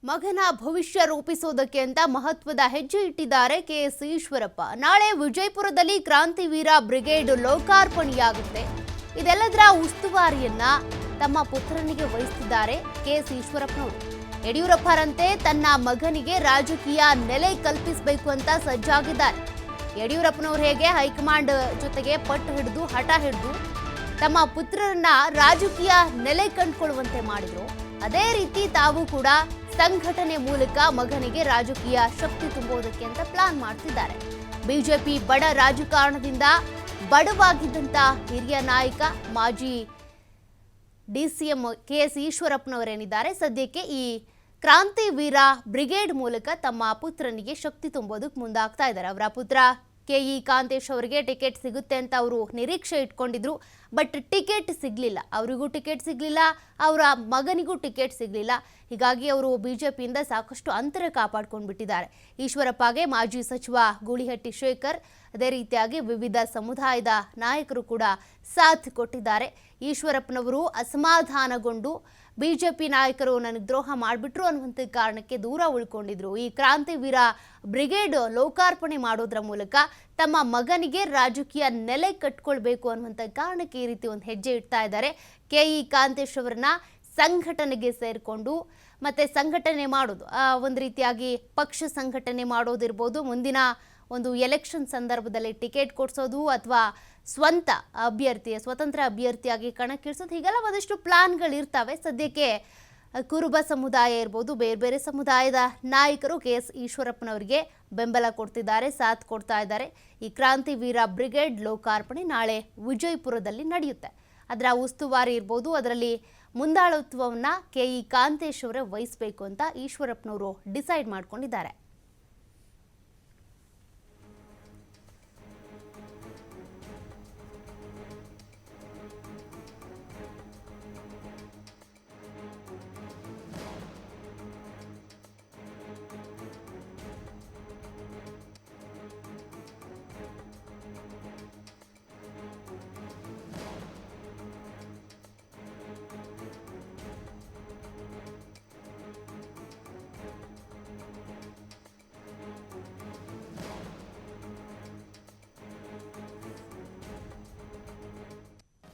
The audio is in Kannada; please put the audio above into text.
ಮಗನ ಭವಿಷ್ಯ ರೂಪಿಸೋದಕ್ಕೆ ಅಂತ ಮಹತ್ವದ ಹೆಜ್ಜೆ ಇಟ್ಟಿದ್ದಾರೆ ಕೆಎಸ್ ಈಶ್ವರಪ್ಪ. ನಾಳೆ ವಿಜಯಪುರದಲ್ಲಿ ಕ್ರಾಂತಿವೀರ ಬ್ರಿಗೇಡ್ ಲೋಕಾರ್ಪಣೆಯಾಗುತ್ತೆ. ಇದೆಲ್ಲದರ ಉಸ್ತುವಾರಿಯನ್ನ ತಮ್ಮ ಪುತ್ರನಿಗೆ ವಹಿಸಿದ್ದಾರೆ ಕೆಎಸ್ ಈಶ್ವರಪ್ಪನವರು. ಯಡಿಯೂರಪ್ಪರಂತೆ ತನ್ನ ಮಗನಿಗೆ ರಾಜಕೀಯ ನೆಲೆ ಕಲ್ಪಿಸಬೇಕು ಅಂತ ಸಜ್ಜಾಗಿದ್ದಾರೆ. ಯಡಿಯೂರಪ್ಪನವರು ಹೇಗೆ ಹೈಕಮಾಂಡ್ ಜೊತೆಗೆ ಪಟ್ಟು ಹಿಡಿದು ಹಠ ಹಿಡಿದು ತಮ್ಮ ಪುತ್ರರನ್ನ ರಾಜಕೀಯ ನೆಲೆ ಕಂಡುಕೊಳ್ಳುವಂತೆ ಮಾಡಿದ್ರು, ಅದೇ ರೀತಿ ತಾವು ಕೂಡ ಸಂಘಟನೆ ಮೂಲಕ ಮಗನಿಗೆ ರಾಜಕೀಯ ಶಕ್ತಿ ತುಂಬುವುದಕ್ಕೆ ಅಂತ ಪ್ಲಾನ್ ಮಾಡ್ತಿದ್ದಾರೆ. ಬಿಜೆಪಿ ಬಡ ರಾಜಕಾರಣದಿಂದ ಬಡವಾಗಿದ್ದಂತ ಹಿರಿಯ ನಾಯಕ ಮಾಜಿ ಡಿಸಿಎಂ ಕೆಎಸ್ ಈಶ್ವರಪ್ಪನವರೇನಿದ್ದಾರೆ, ಸದ್ಯಕ್ಕೆ ಈ ಕ್ರಾಂತಿವೀರ ಬ್ರಿಗೇಡ್ ಮೂಲಕ ತಮ್ಮ ಪುತ್ರನಿಗೆ ಶಕ್ತಿ ತುಂಬೋದಕ್ಕೆ ಮುಂದಾಗ್ತಾ ಇದ್ದಾರೆ. ಅವರ ಪುತ್ರ ಕೆಇ ಕಾಂತೇಶ್ ಅವರಿಗೆ ಟಿಕೆಟ್ ಸಿಗುತ್ತೆ ಅಂತ ಅವರು ನಿರೀಕ್ಷೆ ಇಟ್ಕೊಂಡಿದ್ರು. ಬಟ್ ಟಿಕೆಟ್ ಸಿಗಲಿಲ್ಲ, ಅವರಿಗೂ ಟಿಕೆಟ್ ಸಿಗಲಿಲ್ಲ, ಅವರ ಮಗನಿಗೂ ಟಿಕೆಟ್ ಸಿಗಲಿಲ್ಲ. ಹೀಗಾಗಿ ಅವರು ಬಿಜೆಪಿಯಿಂದ ಸಾಕಷ್ಟು ಅಂತರ ಕಾಪಾಡ್ಕೊಂಡು ಬಿಟ್ಟಿದ್ದಾರೆ. ಈಶ್ವರಪ್ಪಗೆ ಮಾಜಿ ಸಚಿವ ಗೂಳಿಹಟ್ಟಿ ಶೇಖರ್, ಅದೇ ರೀತಿಯಾಗಿ ವಿವಿಧ ಸಮುದಾಯದ ನಾಯಕರು ಕೂಡ ಸಾಥ್ ಕೊಟ್ಟಿದ್ದಾರೆ. ಈಶ್ವರಪ್ಪನವರು ಅಸಮಾಧಾನಗೊಂಡು ಬಿಜೆಪಿ ನಾಯಕರು ನನಗೆ ದ್ರೋಹ ಮಾಡಿಬಿಟ್ರು ಅನ್ನುವಂಥ ಕಾರಣಕ್ಕೆ ದೂರ ಉಳ್ಕೊಂಡಿದ್ರು. ಈ ಕ್ರಾಂತಿವೀರ ಬ್ರಿಗೇಡ್ ಲೋಕಾರ್ಪಣೆ ಮಾಡೋದ್ರ ಮೂಲಕ ತಮ್ಮ ಮಗನಿಗೆ ರಾಜಕೀಯ ನೆಲೆ ಕಟ್ಕೊಳ್ಬೇಕು ಅನ್ನುವಂಥ ಕಾರಣಕ್ಕೆ ಈ ರೀತಿ ಒಂದು ಹೆಜ್ಜೆ ಇಡ್ತಾ ಇದ್ದಾರೆ. ಕೆಇ ಕಾಂತೇಶ್ ಅವರನ್ನ ಸಂಘಟನೆಗೆ ಸೇರಿಕೊಂಡು ಮತ್ತೆ ಸಂಘಟನೆ ಮಾಡೋದು, ಒಂದು ರೀತಿಯಾಗಿ ಪಕ್ಷ ಸಂಘಟನೆ ಮಾಡೋದಿರ್ಬೋದು, ಮುಂದಿನ ಒಂದು ಎಲೆಕ್ಷನ್ ಸಂದರ್ಭದಲ್ಲಿ ಟಿಕೆಟ್ ಕೊಡಿಸೋದು ಅಥವಾ ಸ್ವತಂತ್ರ ಅಭ್ಯರ್ಥಿಯಾಗಿ ಕಣಕ್ಕಿಳಿಸೋದು, ಹೀಗೆಲ್ಲ ಒಂದಷ್ಟು ಪ್ಲಾನ್ಗಳು ಇರ್ತವೆ. ಸದ್ಯಕ್ಕೆ ಕುರುಬ ಸಮುದಾಯ ಇರ್ಬೋದು, ಬೇರೆ ಬೇರೆ ಸಮುದಾಯದ ನಾಯಕರು ಕೆಎಸ್ ಈಶ್ವರಪ್ಪನವರಿಗೆ ಬೆಂಬಲ ಕೊಡ್ತಿದ್ದಾರೆ, ಸಾಥ್ ಕೊಡ್ತಾ ಇದ್ದಾರೆ. ಈ ಕ್ರಾಂತಿವೀರ ಬ್ರಿಗೇಡ್ ಲೋಕಾರ್ಪಣೆ ನಾಳೆ ವಿಜಯಪುರದಲ್ಲಿ ನಡೆಯುತ್ತೆ. ಅದರ ಉಸ್ತುವಾರಿ ಇರ್ಬೋದು, ಅದರಲ್ಲಿ ಮುಂದಾಳತ್ವವನ್ನು ಕೆಇ ಕಾಂತೇಶ್ ಅವರೇ ವಹಿಸಬೇಕು ಅಂತ ಈಶ್ವರಪ್ಪನವರು ಡಿಸೈಡ್ ಮಾಡ್ಕೊಂಡಿದ್ದಾರೆ.